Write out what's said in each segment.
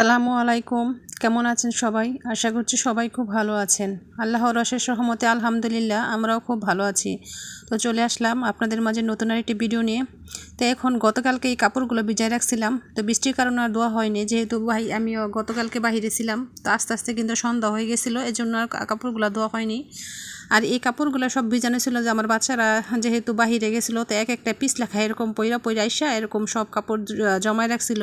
আসসালামু আলাইকুম। কেমন আছেন সবাই? আশা করছি সবাই খুব ভালো আছেন। আল্লাহর অশেষ রহমতে আলহামদুলিল্লাহ আমরাও খুব ভালো আছি। তো চলে আসলাম আপনাদের মাঝে নতুন আরেকটি ভিডিও নিয়ে। তো এখন গতকালকে এই কাপড়গুলো ভিজায় রাখছিলাম, তো বৃষ্টির কারণে আর ধোয়া হয়নি, যেহেতু আমিও গতকালকে বাহিরে ছিলাম, তো আস্তে আস্তে কিন্তু সন্ধ্যা হয়ে গেছিলো, এজন্য আর কাপড়গুলো ধোয়া হয়নি। আর এই কাপড়গুলো সব ভিজানো ছিল যে আমার বাচ্চারা যেহেতু বাহিরে গেছিলো, তো এক একটা পিস লেখা এরকম পইরা পইরা আইসা এরকম সব কাপড় জমায় রাখছিল।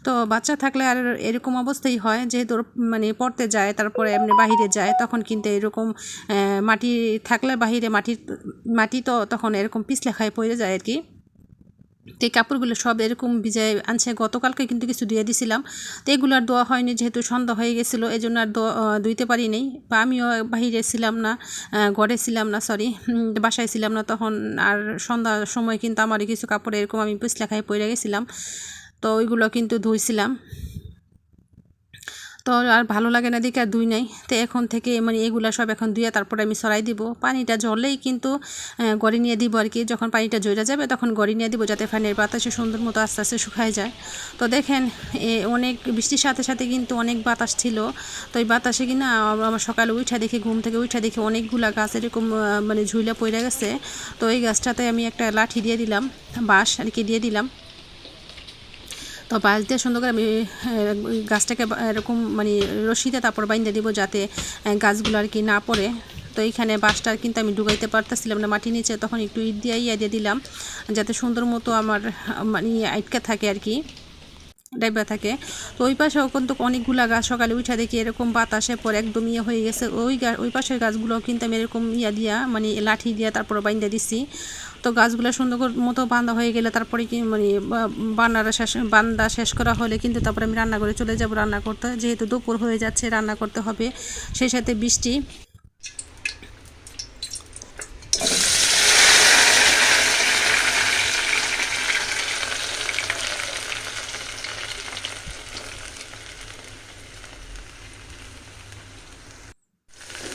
তো বাচ্চা থাকলে আর এরকম অবস্থাই হয়, যেহেতু মানে পড়তে যায় তারপরে এমনি বাহিরে যায়, তখন কিন্তু এরকম মাটি থাকলে বাহিরে মাটি তো তখন এরকম পিস লেখায় পড়ে যায় আর কি। তো এই কাপড়গুলো সব এরকম ভিজায় আনছে, গতকালকে কিন্তু কিছু ধুয়ে দিছিলাম, তো এগুলো আর ধোয়া হয়নি, যেহেতু সন্ধ্যা হয়ে গেছিলো এই জন্য আর ধুইতে পারি নাই, বা আমিও বাহিরে ছিলাম না, ঘরে ছিলাম না, সরি বাসায় ছিলাম না তখন। আর সন্ধ্যার সময় কিন্তু আমার কিছু কাপড় এরকম আমি পিস লেখায় পড়ে গেছিলাম, তো ওইগুলো কিন্তু ধুইছিলাম। তো আর ভালো লাগে না দেখে আর ধুই নাই। তো এখন থেকে মানে এগুলো সব এখন ধুয়ে তারপরে আমি সরাই দিব, পানিটা ঝরলেই কিন্তু গড়ি নিয়ে দিব আর কি। যখন পানিটা ঝরে যাবে তখন গড়ি নিয়ে দিব, যাতে ফ্যানের বাতাসে সুন্দর মতো আস্তে আস্তে শুকায় যায়। তো দেখেন অনেক বৃষ্টির সাথে সাথে কিন্তু অনেক বাতাস ছিল, তো এই বাতাসে কিনা আমার সকালে উঠা দেখি, ঘুম থেকে উঠা দেখি অনেকগুলা গাছ এরকম মানে ঝুইলা পড়ে গেছে। তো এই গাছটাতে আমি একটা লাঠি দিয়ে দিলাম, বাঁশ আর কি দিয়ে দিলাম। তো বাঁশ দিয়ে সুন্দর করে আমি গাছটাকে এরকম মানে রশিতে তারপর বাইন্ধে দিব, যাতে গাছগুলো আর কি না পড়ে। তো এইখানে বাঁশটা কিন্তু আমি ডুবাইতে পারতেছিলাম না মাটির নিচে, তখন একটু ইট দিয়ে দিয়ে দিলাম, যাতে সুন্দর মতো আমার মানে আটকে থাকে আর কি, ডাইবা থাকে। তো ওই পাশেও কিন্তু অনেকগুলা গাছ সকালে উঠা দেখি এরকম বাতাসে পরে একদম হয়ে গেছে। ওই পাশের গাছগুলো কিন্তু আমি এরকম দিয়া মানে লাঠি দিয়া তারপর বাইন্ধে দিছি। তো গাছগুলো সুন্দর মতো বাঁধা হয়ে গেলে তারপরে কি মানে বান্ধা শেষ করা হলে কিন্তু তারপরে আমি রান্না করে চলে যাব রান্না করতে, যেহেতু দুপুর হয়ে যাচ্ছে রান্না করতে হবে, সেই সাথে বৃষ্টি।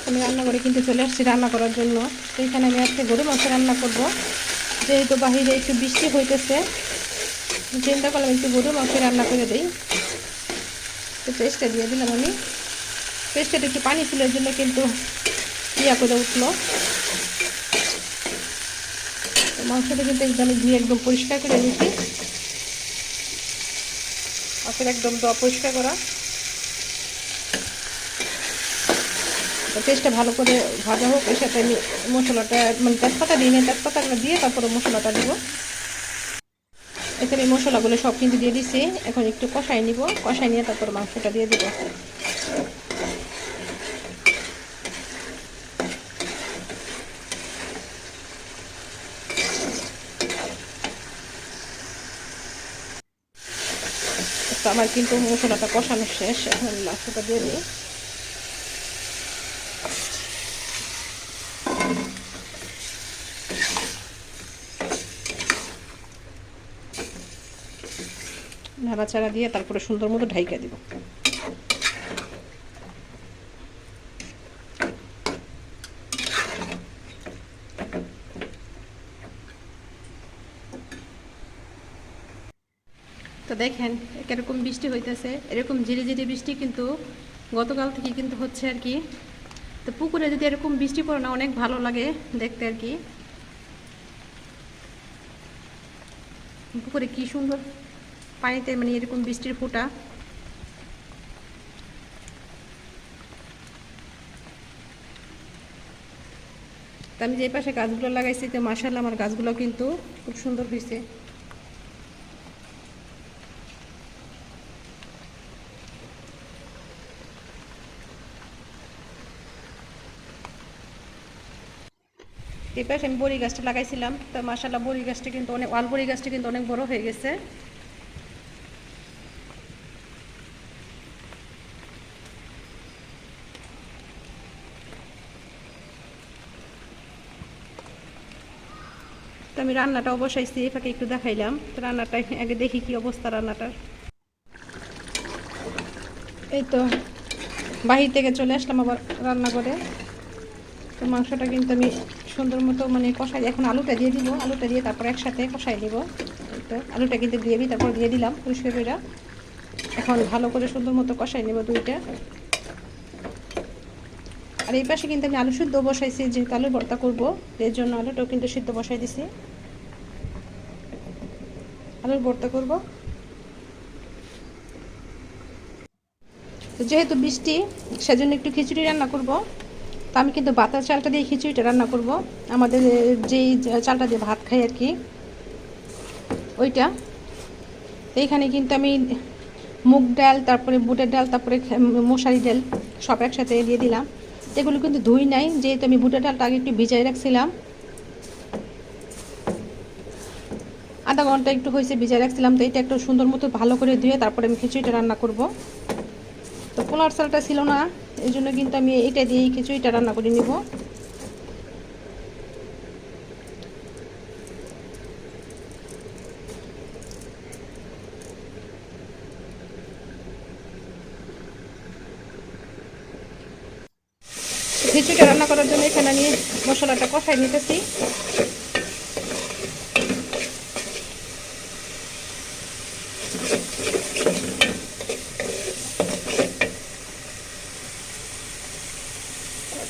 আমি রান্না করে কিন্তু চলে আসছি রান্না করার জন্য। তো এখানে আমি আজকে গরু মাছ রান্না করব, যেহেতু বাহিরে একটু বৃষ্টি হইতেছে, চিন্তা করলাম একটু গরু মাছ রান্না করে দিই। তো পেস্টটা দিয়ে দিলাম আমি, পেস্টটা একটু পানি ছিল এর জন্য কিন্তু করে উঠলো। তো মাংসটা কিন্তু একদম ধুয়ে একদম পরিষ্কার করে নিচ্ছি, আসলে একদম পরিষ্কার করা। তো পেস্টটা ভালো করে ভাজা হোক, এর সাথে আমি মশলাটা মানে তেজপাতা দিয়ে নিই, তেজপাতাগুলো দিয়ে তারপরে মশলাটা দিব। এখানে মশলাগুলো সব কিন্তু দিয়ে দিছি, এখন একটু কষাই নিব, কষাই নিয়ে তারপর মাংসটা দিয়ে দিব। তো আমার কিন্তু মশলাটা কষানো শেষ, এখন মাংসটা দিয়ে দিই। নাড়াচাড়া দিয়ে তারপরে সুন্দর মতো ঢাইকা দিব। তো দেখেন কিরকম বৃষ্টি হইতেছে, এরকম ঝিরি ঝিরি বৃষ্টি কিন্তু গতকাল থেকে কিন্তু হচ্ছে আর কি। তো পুকুরে যদি এরকম বৃষ্টি পড়ে না, অনেক ভালো লাগে দেখতে আর কি। পুকুরে কি সুন্দর পানিতে মানে এরকম বৃষ্টির ফোঁটা। তো আমি যে পাশে গাছগুলো লাগাইছি, তো মাশাআল্লাহ আমার গাছগুলো কিন্তু খুব সুন্দর হয়েছে। এই পাশে আমি বড়ি গাছটা লাগাইছিলাম, তো মাশাআল্লাহ বড়ি গাছটা কিন্তু অনেক বড়ি গাছটা কিন্তু অনেক বড় হয়ে গেছে। তো আমি রান্নাটাও বসাইছি, এটাকে একটু দেখাইলাম। তো রান্নাটা আগে দেখি কি অবস্থা রান্নাটার। এই তো বাহির থেকে চলে আসলাম আবার রান্না করে। তো মাংসটা কিন্তু আমি সুন্দর মতো মানে কষাই, এখন আলুটা দিয়ে দিব, আলুটা দিয়ে তারপর একসাথে কষাই দিব। তো আলুটা কিন্তু গ্রেভি তারপর দিয়ে দিলাম পরিষ্কার করে। এখন ভালো করে সুন্দর মতো কষাই নেব দুইটা। আর এই পাশে কিন্তু আমি আলু সিদ্ধ বসাইছি, যেহেতু আলু ভর্তা করবো এর জন্য আলুটাও কিন্তু সিদ্ধ বসাই দিছি, আলুর ভর্তা করব। তো যেহেতু বৃষ্টি সেজন্য একটু খিচুড়ি রান্না করব। তো আমি কিন্তু বাতার চালটা দিয়ে খিচুড়িটা রান্না করব, আমাদের যেই চালটা দিয়ে ভাত খাই আর কি ওইটা। তো এইখানে কিন্তু আমি মুগ ডাল, তারপরে বুটের ডাল, তারপরে মশারি ডাল সব একসাথে দিয়ে দিলাম। এগুলো কিন্তু ধুই নাই, যেহেতু আমি বুটের ডালটা আগে একটু ভিজাই রাখছিলাম, আধা ঘন্টা একটু হয়েছে ভিজাই রাখছিলাম। তো এটা একটু সুন্দর মতো ভালো করে ধুয়ে তারপরে আমি খিচুড়িটা রান্না করব। তো পোলার চালটা ছিল না, এই জন্য কিন্তু আমি এটা দিয়েই খিচুড়িটা রান্না করে নিব। খিচুড়িটা রান্না করার জন্য এখানে আমি মশলাটা কষাই নিতেছি।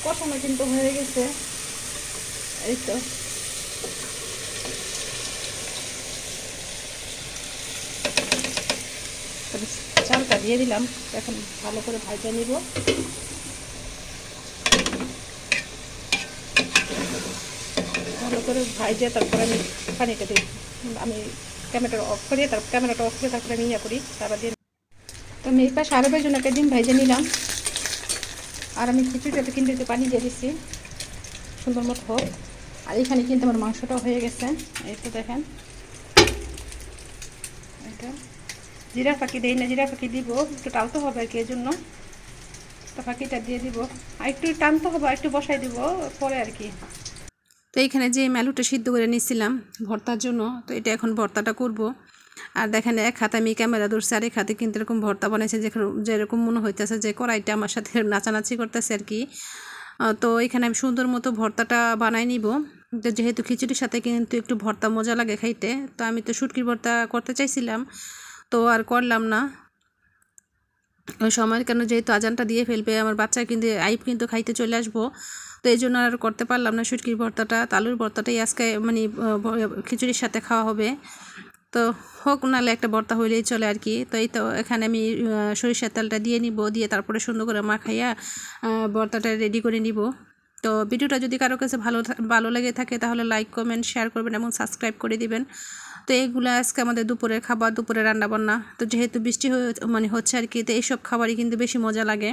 কষানো কিন্তু হয়ে গেছে, এই তো। চালটা দিয়ে দিলাম, এখন ভালো করে ভাজা নিব। ভালো করে ভাজে তারপরে আমি পানিটা দিই। আমি ক্যামেরাটা অফ করি, তারপর ক্যামেরাটা অফ করে তারপরে আমি করি তারপর দিয়ে। তো আমি এই পাশে আরও জন্য একটা ডিম ভাজে নিলাম, আর আমি খিচুড়িটাতে কিন্তু একটু পানি দিয়ে দিচ্ছি সুন্দর মতো হোক। আর এখানে কিন্তু আমার মাংসটাও হয়ে গেছে, এই তো দেখেন। এটা জিরা ফাঁকি দেই না, জিরা ফাঁকি দিব, একটু টালতে হবে আর কি, এই জন্য তো ফাঁকিটা দিয়ে দিব। আর একটু টানতে হবে, আর একটু বসাই দিব পরে আর কি। তো এইখানে যে আলুটা সিদ্ধ করে নিয়েছিলাম ভর্তার জন্য, তো এটা এখন ভর্তাটা করব। আর দেখেন এক হাতে আমি ক্যামেরা ধরছি, আর এক হাতে কিন্তু এরকম ভর্তা বানাইছে, যেরকম মনে হইতেছে যে কড়াইটা আমার সাথে নাচানাচি করতেছে আর কি। তো এখানে আমি সুন্দর মতো ভর্তাটা বানাই নিব। তো যেহেতু খিচুড়ির সাথে কিন্তু একটু ভর্তা মজা লাগে খাইতে, তো আমি তো শুটকির ভর্তা করতে চাইছিলাম, তো আর করলাম না ওই সময়ের, কেন যেহেতু আজানটা দিয়ে ফেলবে আমার বাচ্চা, কিন্তু আইপ কিন্তু খাইতে চলে আসবো, তো এই জন্য আর করতে পারলাম না শুটকির ভর্তাটা। আলুর ভর্তাটাই আজকে মানে খিচুড়ির সাথে খাওয়া হবে, তো হোক নাহলে একটা ভর্তা হইলেই চলে আর কি। তো এই তো এখানে আমি সরিষার তেলটা দিয়ে নিব, দিয়ে তারপরে সুন্দর করে মাখাইয়া ভর্তাটা রেডি করে নিব। তো ভিডিওটা যদি কারো কাছে ভালো লেগে থাকে তাহলে লাইক, কমেন্ট, শেয়ার করবেন এবং সাবস্ক্রাইব করে দিবেন। তো এইগুলো আজকে আমাদের দুপুরের খাবার, দুপুরে রান্নাবান্না। তো যেহেতু বৃষ্টি হচ্ছে আর কি, তো এইসব খাবারই কিন্তু বেশি মজা লাগে।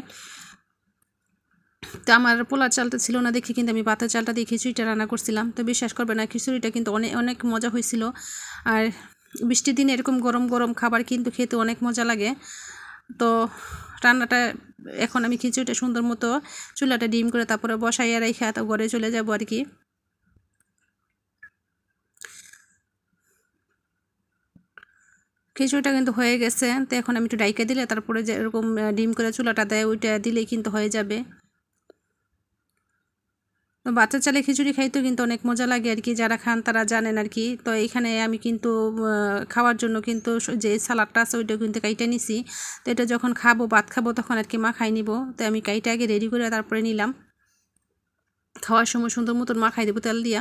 তো আমার পোলার চালটা ছিল না দেখে কিন্তু আমি পাতার চালটা দিয়ে খিচুড়িটা রান্না করছিলাম। তো বিশ্বাস করবে না, খিচুড়িটা কিন্তু অনেক অনেক মজা হয়েছিল। আর বৃষ্টির দিনে এরকম গরম গরম খাবার কিন্তু খেতে অনেক মজা লাগে। তো রান্নাটা এখন আমি খিচুড়িটা সুন্দর মতো চুলাটা ডিম করে তারপরে বসাইয়া রেখে তো ঘরে চলে যাবো আর কি। খিচুড়িটা কিন্তু হয়ে গেছে, তো এখন আমি একটু ডাইকা দিলে তারপরে যে এরকম ডিম করে চুলাটা দেয় ওইটা দিলেই কিন্তু হয়ে যাবে। তো বাচ্চা চালে খিচুড়ি খাইতেও কিন্তু অনেক মজা লাগে আর কি, যারা খান তারা জানেন আর কি। তো এইখানে আমি কিন্তু খাওয়ার জন্য কিন্তু যে সালাডটা আছে ওইটাও কিন্তু কাইটা নিছি। তো এটা যখন খাবো, ভাত খাবো, তখন আর কি মাখাই নিব। তো আমি কাইটা আগে রেডি করে তারপরে নিলাম, খাওয়ার সময় সুন্দর মতন মাখাই দেবো তেল দিয়া।